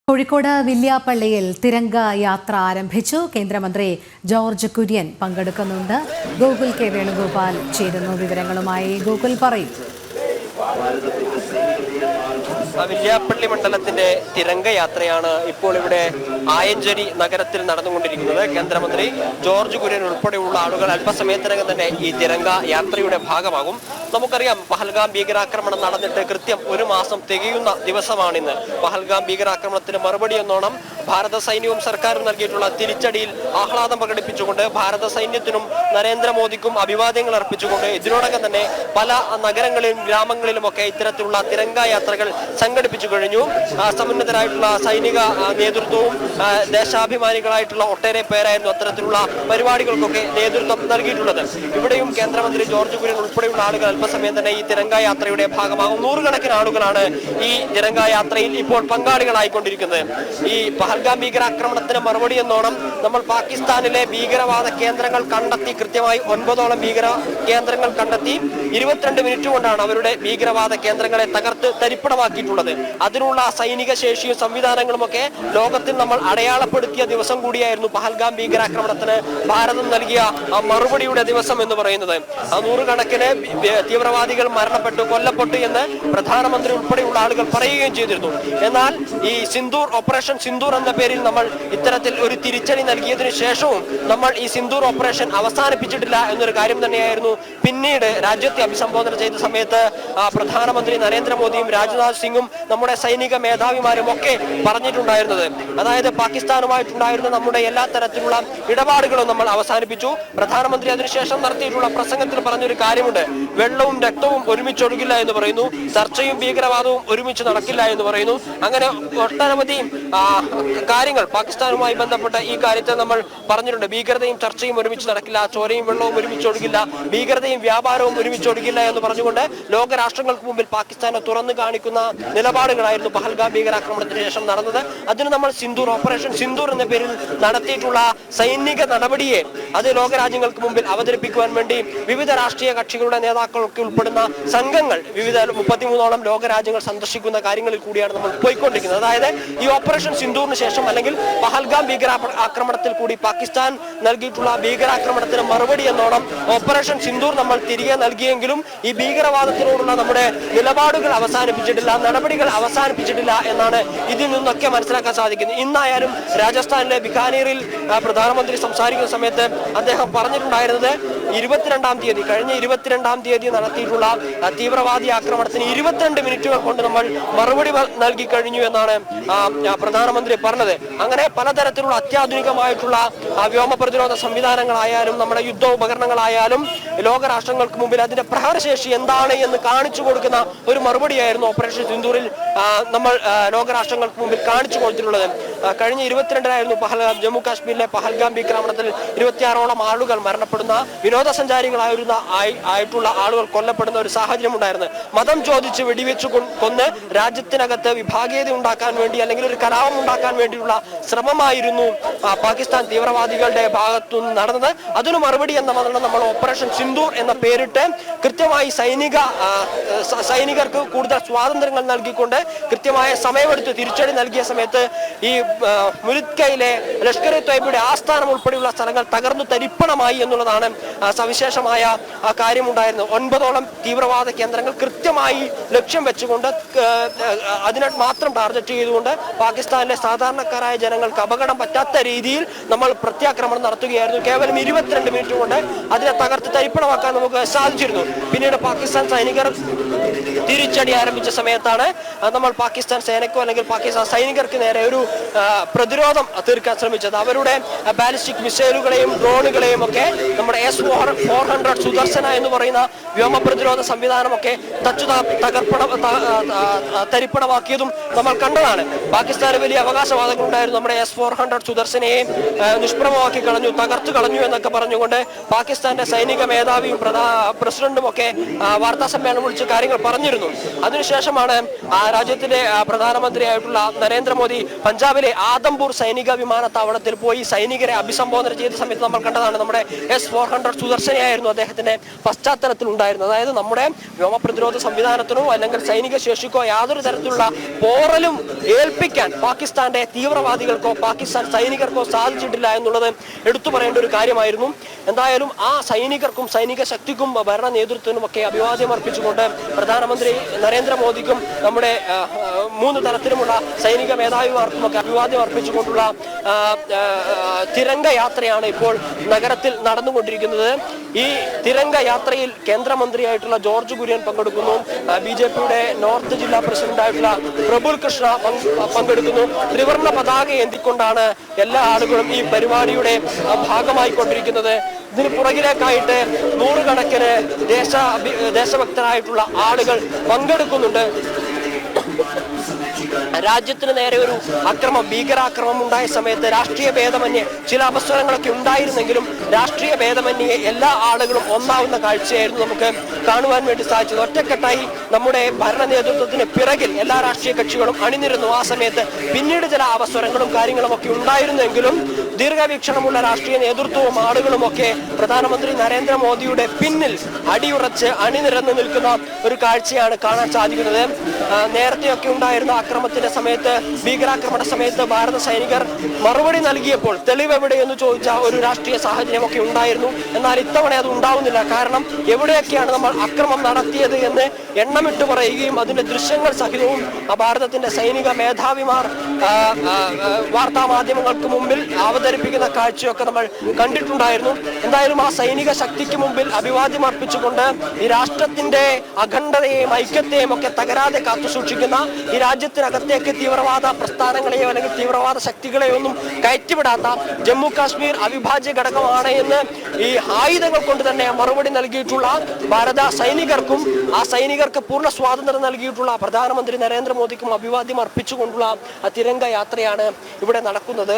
കോഴിക്കോട് വില്യാപ്പള്ളിയിൽ തിരംഗ യാത്ര ആരംഭിച്ചു. കേന്ദ്രമന്ത്രി ജോർജ് കുര്യൻ പങ്കെടുക്കുന്നുണ്ട്. ഗോകുൽ കെ വേണുഗോപാൽ ചേരുന്നു. വിവരങ്ങളുമായി ഗോകുൽ പറയും. വില്യാപ്പള്ളി മണ്ഡലത്തിന്റെ തിരംഗയാത്രയാണ് ഇപ്പോൾ ഇവിടെ ആയഞ്ചേരി നഗരത്തിൽ നടന്നുകൊണ്ടിരിക്കുന്നത്. കേന്ദ്രമന്ത്രി ജോർജ് കുര്യൻ ഉൾപ്പെടെയുള്ള ആളുകൾ അല്പസമയത്തിനകം തന്നെ ഈ തിരംഗ യാത്രയുടെ ഭാഗമാകും. നമുക്കറിയാം, പഹൽഗാം ഭീകരാക്രമണം നടന്നിട്ട് കൃത്യം ഒരു മാസം തികയുന്ന ദിവസമാണിന്ന്. പഹൽഗാം ഭീകരാക്രമണത്തിന് മറുപടി എന്നോണം ഭാരത സൈന്യവും സർക്കാരും നൽകിയിട്ടുള്ള തിരിച്ചടിയിൽ ആഹ്ലാദം പ്രകടിപ്പിച്ചുകൊണ്ട് ഭാരത സൈന്യത്തിനും നരേന്ദ്രമോദിക്കും അഭിവാദ്യങ്ങൾ അർപ്പിച്ചുകൊണ്ട് ഇതിനോടകം തന്നെ പല നഗരങ്ങളിലും ഗ്രാമങ്ങളിലുമൊക്കെ ഇത്തരത്തിലുള്ള തിരംഗ യാത്രകൾ സംഘടിപ്പിച്ചു കഴിഞ്ഞു. സമുന്നതരായിട്ടുള്ള സൈനിക നേതൃത്വവും ദേശാഭിമാനികളായിട്ടുള്ള ഒട്ടേറെ പേരായിരുന്നു അത്തരത്തിലുള്ള പരിപാടികൾക്കൊക്കെ നേതൃത്വം നൽകിയിട്ടുള്ളത്. ഇവിടെയും കേന്ദ്രമന്ത്രി ജോർജ് കുര്യൻ ഉൾപ്പെടെയുള്ള ആളുകൾ അല്പസമയം തന്നെ ഈ തിരംഗ യാത്രയുടെ ഭാഗമാകും. നൂറുകണക്കിന് ആളുകളാണ് ഈ തിരംഗ യാത്രയിൽ ഇപ്പോൾ പങ്കാളികളായിക്കൊണ്ടിരിക്കുന്നത്. ഈ പഹൽഗാം ഭീകരാക്രമണത്തിന് മറുപടി എന്നോണം നമ്മൾ പാകിസ്ഥാനിലെ ഭീകരവാദ കേന്ദ്രങ്ങൾ കണ്ടെത്തി, കൃത്യമായി 9ഓളം ഭീകര കേന്ദ്രങ്ങൾ കണ്ടെത്തി 22 മിനിറ്റ് കൊണ്ടാണ് അവരുടെ ഭീകരവാദ കേന്ദ്രങ്ങളെ തകർത്ത് തരിപ്പണമാക്കിയിട്ടുള്ളത്. അതിനുള്ള സൈനിക ശേഷിയും സംവിധാനങ്ങളും ഒക്കെ ലോകത്തിൽ നമ്മൾ അടയാളപ്പെടുത്തിയ ദിവസം കൂടിയായിരുന്നു പഹൽഗാം ഭീകരാക്രമണത്തിന് ഭാരതം നൽകിയ മറുപടിയുടെ ദിവസം എന്ന് പറയുന്നത്. നൂറുകണക്കിന് തീവ്രവാദികൾ കൊല്ലപ്പെട്ടു എന്ന് പ്രധാനമന്ത്രി ഉൾപ്പെടെയുള്ള ആളുകൾ പറയുകയും ചെയ്തിരുന്നു. എന്നാൽ ഈ ഓപ്പറേഷൻ സിന്ദൂർ എന്ന പേരിൽ നമ്മൾ ഇത്തരത്തിൽ ഒരു തിരിച്ചടി നൽകിയതിനു ശേഷവും നമ്മൾ ഈ സിന്ദൂർ ഓപ്പറേഷൻ അവസാനിപ്പിച്ചിട്ടില്ല എന്നൊരു കാര്യം തന്നെയായിരുന്നു പിന്നീട് രാജ്യത്തെ അഭിസംബോധന ചെയ്ത സമയത്ത് പ്രധാനമന്ത്രി നരേന്ദ്രമോദിയും രാജ്നാഥ് സിംഗും നമ്മുടെ സൈനിക മേധാവിമാരും ഒക്കെ പറഞ്ഞിട്ടുണ്ടായിരുന്നത്. അതായത് പാകിസ്ഥാനുമായിട്ടുണ്ടായിരുന്ന നമ്മുടെ എല്ലാ തരത്തിലുള്ള ഇടപാടുകളും നമ്മൾ അവസാനിപ്പിച്ചു. പ്രധാനമന്ത്രി അതിനുശേഷം നടത്തിയിട്ടുള്ള പ്രസംഗത്തിൽ പറഞ്ഞൊരു കാര്യമുണ്ട്: വെള്ളവും രക്തവും ഒരുമിച്ചൊഴുകില്ല എന്ന് പറയുന്നു, ചർച്ചയും ഭീകരവാദവും ഒരുമിച്ച് നടക്കില്ല എന്ന് പറയുന്നു. അങ്ങനെ ഒട്ടനവധി കാര്യങ്ങൾ പാകിസ്ഥാനുമായി ബന്ധപ്പെട്ട ഈ കാര്യത്തിൽ നമ്മൾ പറഞ്ഞിട്ടുണ്ട്. ഭീകരതയും ചർച്ചയും ഒരുമിച്ച് നടക്കില്ല, ചോരയും വെള്ളവും ഒരുമിച്ചൊഴുകില്ല, ഭീകരതയും വ്യാപാരവും ഒരുമിച്ചൊഴുകില്ല എന്ന് പറഞ്ഞുകൊണ്ട് ലോകരാഷ്ട്രങ്ങൾക്ക് മുമ്പിൽ പാകിസ്ഥാനെ തുറന്നു കാണിക്കുന്ന നിലപാടുകളായിരുന്നു പഹൽഗാം ഭീകരാക്രമണത്തിന് ശേഷം നടന്നത്. അതിന് നമ്മൾ ഓപ്പറേഷൻ സിന്ദൂർ എന്ന പേരിൽ നടത്തിയിട്ടുള്ള സൈനിക നടപടിയെ അത് ലോകരാജ്യങ്ങൾക്ക് മുമ്പിൽ അവതരിപ്പിക്കുവാൻ വേണ്ടി വിവിധ രാഷ്ട്രീയ കക്ഷികളുടെ നേതാക്കളൊക്കെ ഉൾപ്പെടുന്ന സംഘങ്ങൾ 33ഓളം ലോകരാജ്യങ്ങൾ സന്ദർശിക്കുന്ന കാര്യങ്ങളിൽ കൂടിയാണ് നമ്മൾ പോയിക്കൊണ്ടിരിക്കുന്നത്. അതായത് ഈ ഓപ്പറേഷൻ സിന്ദൂറിന് ശേഷം അല്ലെങ്കിൽ പഹൽഗാം ഭീകരാക്രമണത്തിൽ കൂടി പാകിസ്ഥാൻ നൽകിയിട്ടുള്ള ഭീകരാക്രമണത്തിന് മറുപടി എന്നോണം ഓപ്പറേഷൻ സിന്ദൂർ നമ്മൾ തിരികെ നൽകിയെങ്കിലും ഈ ഭീകരവാദത്തിനോടുള്ള നമ്മുടെ നിലപാടുകൾ അവസാനിപ്പിച്ചിട്ടില്ല, നടപടികൾ അവസാനിപ്പിച്ചിട്ടില്ല എന്നാണ് ഇതിൽ നിന്നൊക്കെ മനസ്സിലാക്കാൻ സാധിക്കുന്നത്. ഇന്നായാലും രാജസ്ഥാനിലെ ബിക്കാനീറിൽ പ്രധാനമന്ത്രി സംസാരിക്കുന്ന സമയത്ത് അദ്ദേഹം പറഞ്ഞിട്ടുണ്ടായിരുന്നത് കഴിഞ്ഞ 22-ാം തീയതി നടത്തിയിട്ടുള്ള തീവ്രവാദി ആക്രമണത്തിന് 22 മിനിറ്റുകൾ കൊണ്ട് നമ്മൾ മറുപടി നൽകി കഴിഞ്ഞു എന്നാണ് പ്രധാനമന്ത്രി പറഞ്ഞത്. അങ്ങനെ പലതരത്തിലുള്ള അത്യാധുനികമായിട്ടുള്ള വ്യോമ പ്രതിരോധ സംവിധാനങ്ങളായാലും നമ്മുടെ യുദ്ധ ഉപകരണങ്ങളായാലും ലോകരാഷ്ട്രങ്ങൾക്ക് മുമ്പിൽ അതിന്റെ പ്രഹരശേഷി എന്താണ് എന്ന് കാണിച്ചു കൊടുക്കുന്ന ഒരു മറുപടിയായിരുന്നു ഓപ്പറേഷൻ സിന്ദൂറിൽ നമ്മൾ ലോകരാഷ്ട്രങ്ങൾക്ക് മുമ്പിൽ കാണിച്ചു കൊടുത്തിട്ടുള്ളത്. കഴിഞ്ഞ 22-നായിരുന്നു ജമ്മു കാശ്മീരിലെ പഹൽഗാം ഭീകരാക്രമണത്തിൽ 26ഓളം ആളുകൾ മരണപ്പെടുന്ന, വിനോദസഞ്ചാരികളായിട്ടുള്ള ആളുകൾ കൊല്ലപ്പെടുന്ന ഒരു സാഹചര്യം ഉണ്ടായിരുന്നു. മതം ചോദിച്ച് വെടിവെച്ചു കൊന്ന് രാജ്യത്തിനകത്ത് വിഭാഗീയത ഉണ്ടാക്കാൻ വേണ്ടി അല്ലെങ്കിൽ ഒരു കലാപം ഉണ്ടാക്കാൻ വേണ്ടിയുള്ള ശ്രമമായിരുന്നു പാകിസ്ഥാൻ തീവ്രവാദികളുടെ ഭാഗത്തു നിന്ന് നടന്നത്. അതിനു മറുപടി എന്ന നമ്മൾ ഓപ്പറേഷൻ സിന്ദൂർ എന്ന പേരിട്ട് കൃത്യമായി സൈനികർക്ക് കൂടുതൽ സ്വാതന്ത്ര്യങ്ങൾ നൽകിക്കൊണ്ട് കൃത്യമായ സമയമെടുത്ത് തിരിച്ചടി നൽകിയ സമയത്ത് ഈ മുരിദ്കയിലെ ലഷ്കർ ഇ ത്വയ്ബയുടെ ആസ്ഥാനം ഉൾപ്പെടെയുള്ള സ്ഥലങ്ങൾ തകർന്നു തരിപ്പണമായി എന്നുള്ളതാണ് സവിശേഷമായ കാര്യമുണ്ടായിരുന്നു. 9ഓളം തീവ്രവാദ കേന്ദ്രങ്ങൾ കൃത്യമായി ലക്ഷ്യം വെച്ചുകൊണ്ട് അതിനെ മാത്രം ടാർഗറ്റ് ചെയ്തുകൊണ്ട് പാകിസ്ഥാനിലെ സാധാരണക്കാരായ ജനങ്ങൾക്ക് അപകടം പറ്റാത്ത രീതിയിൽ നമ്മൾ പ്രത്യാക്രമണം നടത്തുകയായിരുന്നു. കേവലം 22 മിനിറ്റ് കൊണ്ട് അതിനെ തകർത്ത് തരിപ്പണമാക്കാൻ നമുക്ക് സാധിച്ചിരുന്നു. പിന്നീട് പാകിസ്ഥാൻ സൈനികർ തിരിച്ചടി ആരംഭിച്ച സമയത്താണ് നമ്മൾ പാകിസ്ഥാൻ സേനയ്ക്കോ അല്ലെങ്കിൽ പാകിസ്ഥാൻ സൈനികർക്ക് നേരെ ഒരു പ്രതിരോധം തീർക്കാൻ ശ്രമിച്ചത്. അവരുടെ ബാലിസ്റ്റിക് മിസൈലുകളെയും ഡ്രോണുകളെയും ഒക്കെ നമ്മുടെ S-400 സുദർശന എന്ന് പറയുന്ന വ്യോമ പ്രതിരോധ സംവിധാനമൊക്കെ തരിപ്പണമാക്കിയതും നമ്മൾ കണ്ടതാണ്. പാകിസ്ഥാന് വലിയ അവകാശവാദങ്ങൾ ഉണ്ടായിരുന്നു. നമ്മുടെ S-400 സുദർശനയെ നിഷ്പ്രഭമാക്കി കളഞ്ഞു, തകർത്തു കളഞ്ഞു എന്നൊക്കെ പറഞ്ഞുകൊണ്ട് പാകിസ്ഥാന്റെ സൈനിക മേധാവിയും പ്രസിഡന്റും ഒക്കെ വാർത്താ സമ്മേളനം വിളിച്ച് കാര്യങ്ങൾ പറഞ്ഞിരുന്നു. അതിനുശേഷമാണ് രാജ്യത്തിന്റെ പ്രധാനമന്ത്രിയായിട്ടുള്ള നരേന്ദ്രമോദി പഞ്ചാബിലെ ആദംപൂർ സൈനിക വിമാനത്താവളത്തിൽ പോയി സൈനികരെ അഭിസംബോധന ചെയ്ത സമയത്ത് നമ്മൾ കണ്ടതാണ് നമ്മുടെ S-400 സുദർശനയായിരുന്നു അദ്ദേഹത്തിന്റെ പശ്ചാത്തലത്തിൽ ഉണ്ടായിരുന്നത്. അതായത് നമ്മുടെ വ്യോമ പ്രതിരോധ സംവിധാനത്തിനോ അല്ലെങ്കിൽ സൈനിക ശേഷിക്കോ യാതൊരു തരത്തിലുള്ള പോറലും ഏൽപ്പിക്കാൻ പാകിസ്ഥാന്റെ തീവ്രവാദികൾക്കോ പാകിസ്ഥാൻ സൈനികർക്കോ സാധിച്ചിട്ടില്ല എന്നുള്ളത് എടുത്തു പറയേണ്ട ഒരു കാര്യമായിരുന്നു. എന്തായാലും ആ സൈനികർക്കും സൈനിക ശക്തിക്കും ഭരണ നേതൃത്വത്തിനും ഒക്കെ അഭിവാദ്യം അർപ്പിച്ചുകൊണ്ട് പ്രധാനമന്ത്രി നരേന്ദ്രമോദിക്കും നമ്മുടെ 3 തലത്തിലുമുള്ള സൈനിക മേധാവിമാർക്കും ഒക്കെ അഭിവാദ്യം അർപ്പിച്ചുകൊണ്ടുള്ള തിരംഗ യാത്രയാണ് ഇപ്പോൾ നഗരത്തിൽ നടന്നുകൊണ്ടിരിക്കുന്നത്. ഈ തിരംഗ യാത്രയിൽ കേന്ദ്രമന്ത്രിയായിട്ടുള്ള ജോർജ് കുര്യൻ പങ്കെടുക്കുന്നു. BJPയുടെ നോർത്ത് ജില്ലാ പ്രസിഡന്റായിട്ടുള്ള പ്രഫുൽ കൃഷ്ണ പങ്കെടുക്കുന്നു. ത്രിവർണ്ണ പതാക ഏന്തിക്കൊണ്ടാണ് എല്ലാ ആളുകളും ഈ പരിപാടിയുടെ ഭാഗമായിക്കൊണ്ടിരിക്കുന്നത്. ഇതിന് പുറകിലേക്കായിട്ട് നൂറുകണക്കിന് ദേശഭക്തരായിട്ടുള്ള ആളുകൾ പങ്കെടുക്കുന്നുണ്ട്. രാജ്യത്തിന് നേരെ ഒരു ഭീകരാക്രമം ഉണ്ടായ സമയത്ത് രാഷ്ട്രീയ ഭേദമന്യേ ചില അവസരങ്ങളൊക്കെ ഉണ്ടായിരുന്നെങ്കിലും രാഷ്ട്രീയ ഭേദമന്യേ എല്ലാ ആളുകളും ഒന്നാവുന്ന കാഴ്ചയായിരുന്നു നമുക്ക് കാണുവാൻ വേണ്ടി സാധിച്ചത്. ഒറ്റക്കെട്ടായി നമ്മുടെ ഭരണ നേതൃത്വത്തിന് പിറകിൽ എല്ലാ രാഷ്ട്രീയ കക്ഷികളും അണിനിരുന്നു. ആ സമയത്ത് പിന്നീട് ചില അവസരങ്ങളും കാര്യങ്ങളും ഒക്കെ ഉണ്ടായിരുന്നെങ്കിലും ദീർഘവീക്ഷണമുള്ള രാഷ്ട്രീയ നേതൃത്വവും ആളുകളും ഒക്കെ പ്രധാനമന്ത്രി നരേന്ദ്രമോദിയുടെ പിന്നിൽ അടിയുറച്ച് അണിനിരന്നു നിൽക്കുന്ന ഒരു കാഴ്ചയാണ് കാണാൻ സാധിക്കുന്നത്. നേരത്തെയൊക്കെ ഉണ്ടായിരുന്ന ആക്രമണത്തിന്റെ സമയത്ത് ഭീകരാക്രമണ സമയത്ത് ഭാരത സൈനികർ മറുപടി നൽകിയപ്പോൾ തെളിവ് എവിടെയെന്ന് ചോദിച്ച ഒരു രാഷ്ട്രീയ സാഹചര്യമൊക്കെ ഉണ്ടായിരുന്നു. എന്നാൽ ഇത്തവണ അത് ഉണ്ടാവുന്നില്ല. കാരണം എവിടെയൊക്കെയാണ് നമ്മൾ അക്രമം നടത്തിയത് എന്ന് എണ്ണമിട്ട് പറയുകയും അതിന്റെ ദൃശ്യങ്ങൾ സഹിതവും ഭാരതത്തിന്റെ സൈനിക മേധാവിമാർ വാർത്താ മാധ്യമങ്ങൾക്ക് മുമ്പിൽ അവതരിപ്പിക്കുന്ന കാഴ്ചയൊക്കെ നമ്മൾ കണ്ടിട്ടുണ്ടായിരുന്നു. എന്തായാലും ആ സൈനിക ശക്തിക്ക് മുമ്പിൽ അഭിവാദ്യം അർപ്പിച്ചുകൊണ്ട് ഈ രാഷ്ട്രത്തിന്റെ അഖണ്ഡതയെയും ഐക്യത്തെയും ഒക്കെ തകരാതെ കാത്തു സൂക്ഷിക്കുന്ന ഈ രാജ്യത്തിനകത്തേക്ക് തീവ്രവാദ പ്രസ്ഥാനങ്ങളെയോ അല്ലെങ്കിൽ തീവ്രവാദ ശക്തികളെയോ ഒന്നും കയറ്റിവിടാത്ത ജമ്മു കാശ്മീർ അവിഭാജ്യ ഘടകമാണ് എന്ന് ഈ ആയുധങ്ങൾ കൊണ്ട് തന്നെ മറുപടി നൽകിയിട്ടുള്ള ഭാരത സൈനികർക്കും ആ സൈനികർക്ക് പൂർണ്ണ സ്വാതന്ത്ര്യം നൽകിയിട്ടുള്ള പ്രധാനമന്ത്രി നരേന്ദ്രമോദിക്കും അഭിവാദ്യം അർപ്പിച്ചുകൊണ്ടുള്ള തിരംഗ യാത്രയാണ് ഇവിടെ നടക്കുന്നത്.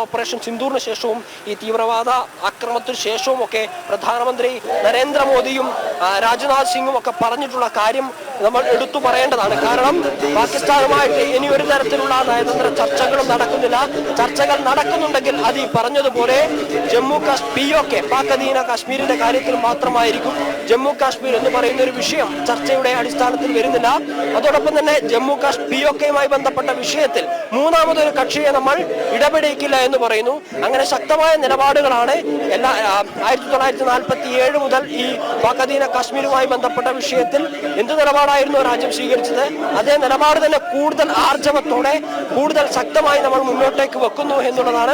ഓപ്പറേഷൻ സിന്ദൂറിന് ശേഷവും ഈ തീവ്രവാദ ആക്രമണത്തിന് ശേഷവും ഒക്കെ പ്രധാനമന്ത്രി നരേന്ദ്രമോദിയും രാജ്നാഥ് സിംഗും ഒക്കെ പറഞ്ഞിട്ടുള്ള കാര്യം നമ്മൾ എടുത്തു പറയേണ്ടതാണ്. കാരണം പാകിസ്ഥാനുമായിട്ട് ഇനി ഒരു തരത്തിലുള്ള നയതന്ത്ര ചർച്ചകളും നടക്കുന്നില്ല. ചർച്ചകൾ നടക്കുന്നുണ്ടെങ്കിൽ അത് ഈ പറഞ്ഞതുപോലെ ജമ്മു കാശ്മീർ POK പാക് അധീന കാശ്മീരിന്റെ കാര്യത്തിൽ മാത്രമായിരിക്കും. ജമ്മു കാശ്മീർ എന്ന് പറയുന്ന ഒരു വിഷയം ചർച്ചയുടെ അടിസ്ഥാനത്തിൽ വരുന്നില്ല. അതോടൊപ്പം തന്നെ ജമ്മു കാശ്മീർ POKയുമായി ബന്ധപ്പെട്ട വിഷയത്തിൽ മൂന്നാമതൊരു കക്ഷിയെ നമ്മൾ ഇടപെടിക്കില്ല എന്ന് പറയുന്നു. അങ്ങനെ ശക്തമായ നിലപാടുകളാണ് 1947 മുതൽ ഈ പാക് അധീന കാശ്മീരുമായി ബന്ധപ്പെട്ട വിഷയത്തിൽ എന്ത് നിലപാടായിരുന്നു രാജ്യം സ്വീകരിച്ചത് അതേ നിലപാട് തന്നെ കൂടുതൽ ആർജവത്തോടെ കൂടുതൽ ശക്തമായി നമ്മൾ മുന്നോട്ടേക്ക് വെക്കുന്നു എന്നുള്ളതാണ്.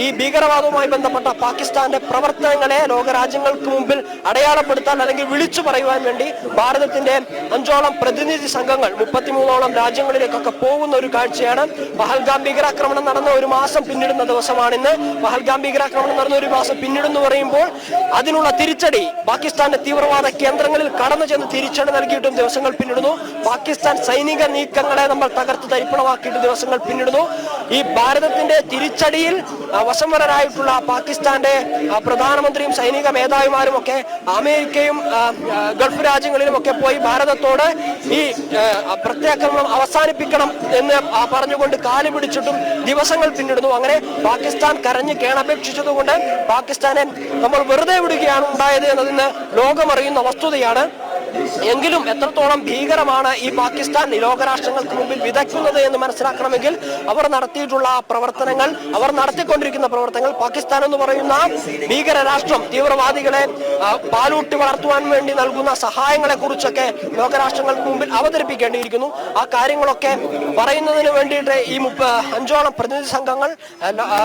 ഈ ഭീകരവാദവുമായി ബന്ധപ്പെട്ട പാകിസ്ഥാന്റെ പ്രവർത്തനങ്ങളെ ലോകരാജ്യങ്ങൾക്ക് മുമ്പിൽ അടയാളപ്പെടുത്താൻ അല്ലെങ്കിൽ വിളിച്ചു പറയുവാൻ വേണ്ടി ഭാരതത്തിന്റെ 5ഓളം പ്രതിനിധി സംഘങ്ങൾ 33ഓളം രാജ്യങ്ങളിലേക്കൊക്കെ പോകുന്ന ഒരു കാഴ്ചയാണ്. പഹൽഗാം ഭീകരാക്രമണം നടന്ന ഒരു മാസം പിന്നിടുന്ന ദിവസമാണിന്ന്. പഹൽഗാം ഭീകരാക്രമണം നടന്ന ഒരു മാസം പിന്നിടുന്നു പറയുമ്പോൾ അതിനുള്ള തിരിച്ചടി പാകിസ്ഥാന്റെ തീവ്രവാദ കേന്ദ്രങ്ങളിൽ കടന്നു ചെന്ന് തിരിച്ചടി നൽകിയിട്ടും ദിവസങ്ങൾ പിന്നിടുന്നു. പാകിസ്ഥാൻ സൈനിക നീക്കങ്ങളെ നമ്മൾ തകർത്ത് തരിപ്പണമാക്കിയിട്ട് ദിവസങ്ങൾ പിന്നിടുന്നു. ഈ ഭാരതത്തിന്റെ തിരിച്ചടിയിൽ വശംവരരായിട്ടുള്ള പാകിസ്ഥാന്റെ പ്രധാനമന്ത്രിയും സൈനിക മേധാവിമാരും ഒക്കെ അമേരിക്കയും ഗൾഫ് രാജ്യങ്ങളിലും ഒക്കെ പോയി ഭാരതത്തോട് ഈ പ്രത്യാക്രമണം അവസാനിപ്പിക്കണം എന്ന് പറഞ്ഞുകൊണ്ട് കാല് പിടിച്ചിട്ടും ദിവസങ്ങൾ പിന്നിടുന്നു. അങ്ങനെ പാകിസ്ഥാൻ കരഞ്ഞ് കേണപേക്ഷിച്ചതുകൊണ്ട് പാകിസ്ഥാനെ നമ്മൾ വെറുതെ വിടുകയാണ് ഉണ്ടായത് എന്നതിന് ലോകമറിയുന്ന വസ്തുതയാണ്. എങ്കിലും എത്രത്തോളം ഭീകരമാണ് ഈ പാകിസ്ഥാൻ ലോകരാഷ്ട്രങ്ങൾക്ക് മുമ്പിൽ വിതയ്ക്കുന്നത് എന്ന് മനസ്സിലാക്കണമെങ്കിൽ അവർ നടത്തിയിട്ടുള്ള പ്രവർത്തനങ്ങൾ അവർ നടത്തിക്കൊണ്ടിരിക്കുന്ന പ്രവർത്തനങ്ങൾ പാകിസ്ഥാൻ എന്ന് പറയുന്ന ഭീകര രാഷ്ട്രം തീവ്രവാദികളെ പാലൂട്ടി വളർത്തുവാൻ വേണ്ടി നൽകുന്ന സഹായങ്ങളെ കുറിച്ചൊക്കെ ലോകരാഷ്ട്രങ്ങൾക്ക് മുമ്പിൽ അവതരിപ്പിക്കേണ്ടിയിരിക്കുന്നു. ആ കാര്യങ്ങളൊക്കെ പറയുന്നതിന് വേണ്ടിയിട്ട് ഈ 5ഓളം പ്രതിനിധി സംഘങ്ങൾ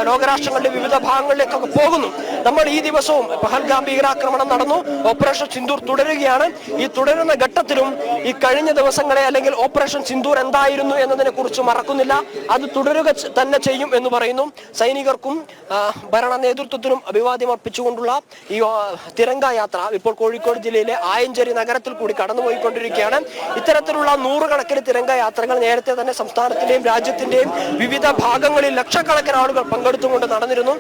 ലോകരാഷ്ട്രങ്ങളുടെ വിവിധ ഭാഗങ്ങളിലേക്കൊക്കെ പോകുന്നു. നമ്മൾ ഈ ദിവസവും പഹൽഗാം ഭീകരാക്രമണം നടന്നു. ഓപ്പറേഷൻ സിന്ദൂർ തുടരുകയാണ്. ഈ തുടരുന്ന ഘട്ടത്തിലും ഈ കഴിഞ്ഞ ദിവസങ്ങളെ അല്ലെങ്കിൽ ഓപ്പറേഷൻ സിന്ദൂർ എന്തായിരുന്നു എന്നതിനെ കുറിച്ച് മറക്കുന്നില്ല. അത് തുടരുക തന്നെ ചെയ്യും എന്ന് പറയുന്നു. സൈനികർക്കും ഭരണ നേതൃത്വത്തിനും അഭിവാദ്യം അർപ്പിച്ചുകൊണ്ടുള്ള ഈ തിരംഗ യാത്ര ഇപ്പോൾ കോഴിക്കോട് ജില്ലയിലെ ആയഞ്ചേരി നഗരത്തിൽ കൂടി കടന്നുപോയിക്കൊണ്ടിരിക്കുകയാണ്. ഇത്തരത്തിലുള്ള നൂറുകണക്കിന് തിരംഗ യാത്രകൾ നേരത്തെ തന്നെ സംസ്ഥാനത്തിന്റെയും രാജ്യത്തിന്റെയും വിവിധ ഭാഗങ്ങളിൽ ലക്ഷക്കണക്കിന് ആളുകൾ പങ്കെടുത്തുകൊണ്ട് നടന്നിരുന്നു.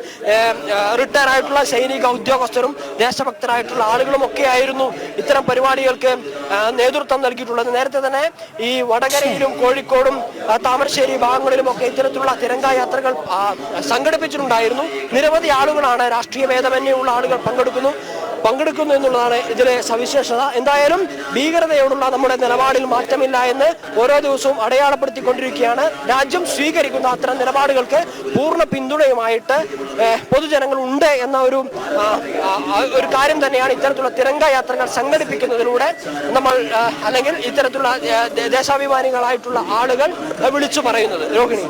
റിട്ടയർ ആയിട്ടുള്ള സൈനിക ഉദ്യോഗസ്ഥരും ദേശഭക്തരായിട്ടുള്ള ആളുകളും ഒക്കെ ആയിരുന്നു ഇത്തരം പരിപാടികൾക്ക് നേതൃത്വം നൽകിയിട്ടുള്ളത്. നേരത്തെ തന്നെ ഈ വടകരയിലും കോഴിക്കോടും താമരശ്ശേരി ഭാഗങ്ങളിലും ഒക്കെ ഇത്തരത്തിലുള്ള തിരംഗ യാത്രകൾ സംഘടിപ്പിച്ചിട്ടുണ്ടായിരുന്നു. നിരവധി ആളുകളാണ് രാഷ്ട്രീയ ഭേദമന്യുള്ള ആളുകൾ പങ്കെടുക്കുന്നു. പങ്കെടുക്കുന്നു എന്നുള്ളതാണ് ഇതിലെ സവിശേഷത. എന്തായാലും ഭീകരതയോടുള്ള നമ്മുടെ നിലപാടിൽ മാറ്റമില്ല എന്ന് ഓരോ ദിവസവും അടയാളപ്പെടുത്തിക്കൊണ്ടിരിക്കുകയാണ്. രാജ്യം സ്വീകരിക്കുന്ന അത്തരം നിലപാടുകൾക്ക് പൂർണ്ണ പിന്തുണയുമായിട്ട് പൊതുജനങ്ങൾ ഉണ്ട് എന്ന ഒരു കാര്യം തന്നെയാണ് ഇത്തരത്തിലുള്ള തിരംഗ യാത്രകൾ സംഘടിപ്പിക്കുന്നതിലൂടെ നമ്മൾ അല്ലെങ്കിൽ ഇത്തരത്തിലുള്ള ദേശാഭിമാനികളായിട്ടുള്ള ആളുകൾ വിളിച്ചു പറയുന്നത്. രോഹിണി.